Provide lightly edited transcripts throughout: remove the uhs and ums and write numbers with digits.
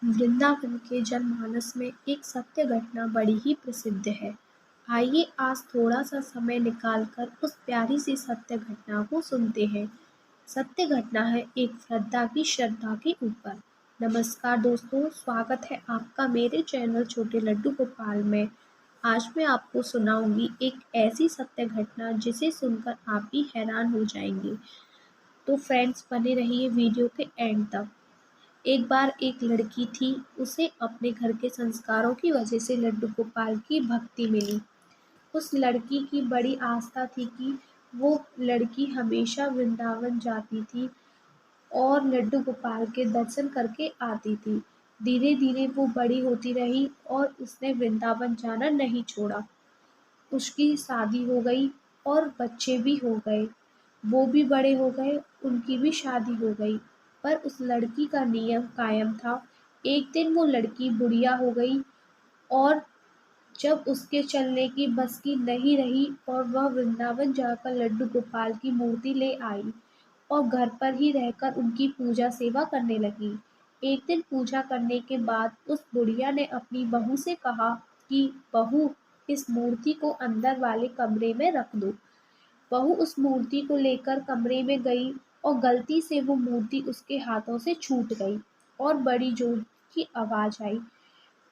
वृंदावन के जनमानस में एक सत्य घटना बड़ी ही प्रसिद्ध है। आइए आज थोड़ा सा समय निकालकर उस प्यारी सी सत्य घटना को सुनते हैं। सत्य घटना है एक वृद्धा की श्रद्धा के ऊपर। नमस्कार दोस्तों, स्वागत है आपका मेरे चैनल छोटे लड्डू गोपाल में। आज मैं आपको सुनाऊंगी एक ऐसी सत्य घटना जिसे सुनकर आप भी हैरान हो जाएंगे। तो फ्रेंड्स, बने रहिए वीडियो के एंड तक। एक बार एक लड़की थी, उसे अपने घर के संस्कारों की वजह से लड्डू गोपाल की भक्ति मिली। उस लड़की की बड़ी आस्था थी कि वो लड़की हमेशा वृंदावन जाती थी और लड्डू गोपाल के दर्शन करके आती थी। धीरे धीरे वो बड़ी होती रही और उसने वृंदावन जाना नहीं छोड़ा। उसकी शादी हो गई और बच्चे भी हो गए। वो भी बड़े हो गए, उनकी भी शादी हो गई। पर उस लड़की का नियम कायम था। एक दिन वो लड़की बुढ़िया हो गई और जब उसके चलने की बस की नहीं रही और वह वृंदावन जाकर लड्डू गोपाल की मूर्ति ले आई और घर पर ही रहकर उनकी पूजा सेवा करने लगी। एक दिन पूजा करने के बाद उस बुढ़िया ने अपनी बहू से कहा कि बहू, इस मूर्ति को अंदर वाले कमरे में रख दो। बहू उस मूर्ति को लेकर कमरे में गई और गलती से वो मूर्ति उसके हाथों से छूट गई और बड़ी जोर की आवाज आई।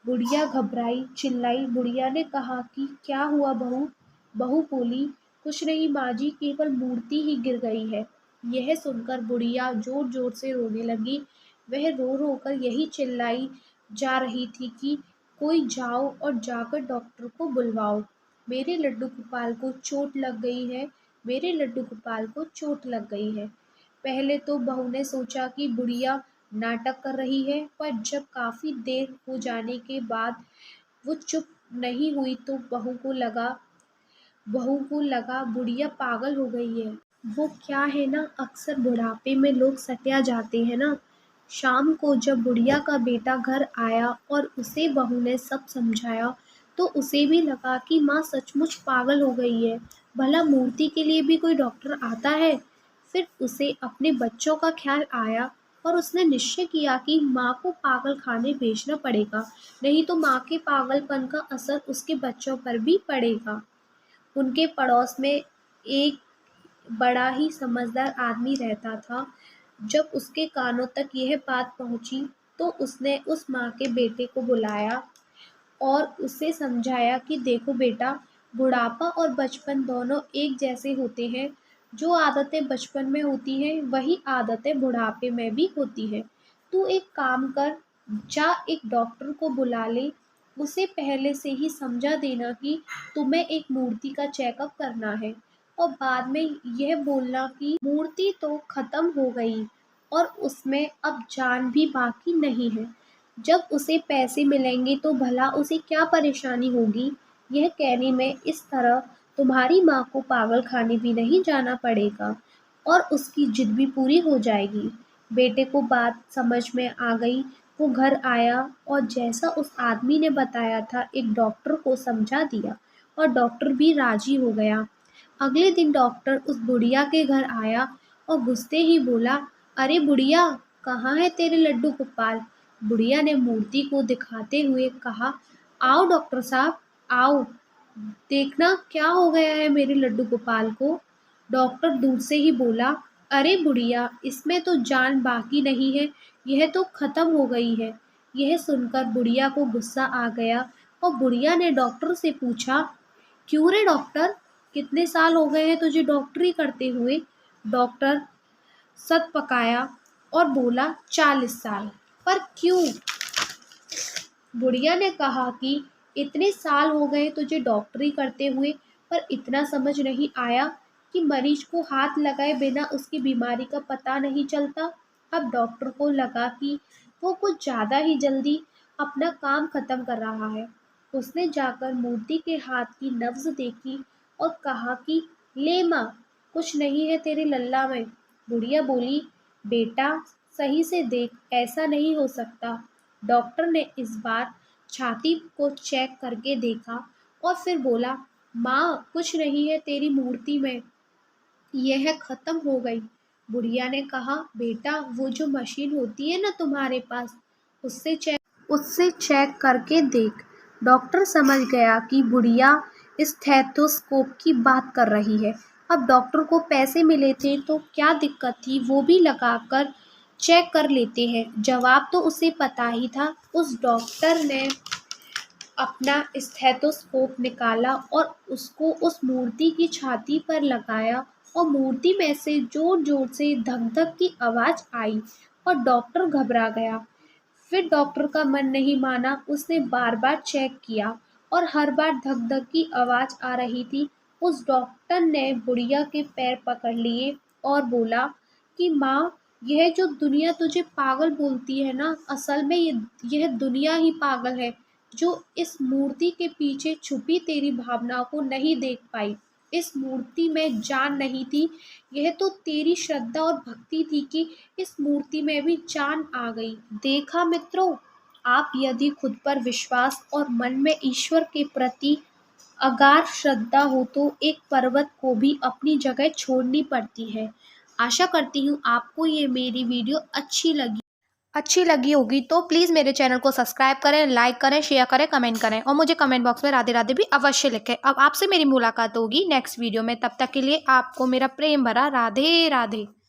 बुढ़िया घबराई, चिल्लाई। बुढ़िया ने कहा कि क्या हुआ बहू? बहू बोली, कुछ नहीं माँ जी, केवल मूर्ति ही गिर गई है। यह सुनकर बुढ़िया जोर जोर से रोने लगी। वह रो रो कर यही चिल्लाई जा रही थी कि कोई जाओ और जाकर डॉक्टर को बुलवाओ। मेरे लड्डू गोपाल को चोट लग गई है। मेरे लड्डू गोपाल को चोट लग गई है। पहले तो बहू ने सोचा कि बुढ़िया नाटक कर रही है, पर जब काफी देर हो जाने के बाद वो चुप नहीं हुई तो बहू को लगा बुढ़िया पागल हो गई है। वो क्या है ना, अक्सर बुढ़ापे में लोग सटिया जाते हैं ना। शाम को जब बुढ़िया का बेटा घर आया और उसे बहू ने सब समझाया तो उसे भी लगा कि माँ सचमुच पागल हो गई है। भला मूर्ति के लिए भी कोई डॉक्टर आता है? फिर उसे अपने बच्चों का ख्याल आया और उसने निश्चय किया कि माँ को पागल खाने भेजना पड़ेगा, नहीं तो माँ के पागलपन का असर उसके बच्चों पर भी पड़ेगा। उनके पड़ोस में एक बड़ा ही समझदार आदमी रहता था। जब उसके कानों तक यह बात पहुंची तो उसने उस माँ के बेटे को बुलाया और उसे समझाया कि देखो बेटा, बुढ़ापा और बचपन दोनों एक जैसे होते हैं। जो आदतें बचपन में होती हैं वही आदतें बुढ़ापे में भी होती हैं। तू एक काम कर, जा एक डॉक्टर को बुला ले। उसे पहले से ही समझा देना कि तुम्हें एक मूर्ति का चेकअप करना है और बाद में यह बोलना कि मूर्ति तो खत्म हो गई और उसमें अब जान भी बाकी नहीं है। जब उसे पैसे मिलेंगे तो भला उसे क्या परेशानी होगी। यह कहने में इस तरह तुम्हारी माँ को पागल खाने भी नहीं जाना पड़ेगा और उसकी जिद भी पूरी हो जाएगी। बेटे को बात समझ में आ गई। वो घर आया और जैसा उस आदमी ने बताया था एक डॉक्टर को समझा दिया और डॉक्टर भी राजी हो गया। अगले दिन डॉक्टर उस बुढ़िया के घर आया और घुसते ही बोला, अरे बुढ़िया, कहाँ है तेरे लड्डू गोपाल? बुढ़िया ने मूर्ति को दिखाते हुए कहा, आओ डॉक्टर साहब, आओ, देखना क्या हो गया है मेरे लड्डू गोपाल को। डॉक्टर दूर से ही बोला, अरे बुढ़िया, इसमें तो जान बाकी नहीं है, यह तो खत्म हो गई है। यह सुनकर बुढ़िया को गुस्सा आ गया और बुढ़िया ने डॉक्टर से पूछा, क्यों रे डॉक्टर, कितने साल हो गए हैं तुझे डॉक्टरी करते हुए? डॉक्टर सत पकाया और बोला, 40 साल। पर क्यों? बुढ़िया ने कहा कि इतने साल हो गए तुझे डॉक्टरी करते हुए, पर इतना समझ नहीं आया कि मरीज को हाथ लगाए बिना उसकी बीमारी का पता नहीं चलता। अब डॉक्टर को लगा कि वो कुछ ज़्यादा ही जल्दी अपना काम खत्म कर रहा है। उसने जाकर मूर्ति के हाथ की नब्ज देखी और कहा कि ले माँ, कुछ नहीं है तेरे लल्ला में। बुढ़िया बोली, बेटा सही से देख, ऐसा नहीं हो सकता। डॉक्टर ने इस बार छाती को चेक करके देखा और फिर बोला, माँ कुछ नहीं है तेरी मूर्ति में, यह खत्म हो गई। बुढ़िया ने कहा, बेटा वो जो मशीन होती है ना तुम्हारे पास, उससे चेक उससे चेक करके देख। डॉक्टर समझ गया कि बुढ़िया स्टेथोस्कोप की बात कर रही है। अब डॉक्टर को पैसे मिले थे तो क्या दिक्कत थी, वो भी लगाकर चेक कर लेते हैं। जवाब तो उसे पता ही था। उस डॉक्टर ने अपना स्टेथोस्कोप निकाला और उसको उस मूर्ति की छाती पर लगाया और मूर्ति में से जोर-जोर से धक-धक की आवाज़ आई और डॉक्टर घबरा गया। फिर डॉक्टर का मन नहीं माना, उसने बार-बार चेक किया और हर बार धक-धक की आवाज़ आ रही थी। उस डॉक्टर ने बुढ़िया के पैर पकड़ लिए और बोला कि माँ, यह जो दुनिया तुझे पागल बोलती है ना, असल में यह दुनिया ही पागल है, जो इस मूर्ति के पीछे छुपी तेरी भावनाओं को नहीं देख पाई। इस मूर्ति में जान नहीं थी, यह तो तेरी श्रद्धा और भक्ति थी कि इस मूर्ति में भी जान आ गई। देखा मित्रों, आप यदि खुद पर विश्वास और मन में ईश्वर के प्रति अगाध श्रद्धा हो तो एक पर्वत को भी अपनी जगह छोड़नी पड़ती है। आशा करती हूँ आपको ये मेरी वीडियो अच्छी लगी होगी, तो प्लीज़ मेरे चैनल को सब्सक्राइब करें, लाइक करें, शेयर करें, कमेंट करें और मुझे कमेंट बॉक्स में राधे राधे भी अवश्य लिखें। अब आपसे मेरी मुलाकात होगी नेक्स्ट वीडियो में, तब तक के लिए आपको मेरा प्रेम भरा राधे राधे।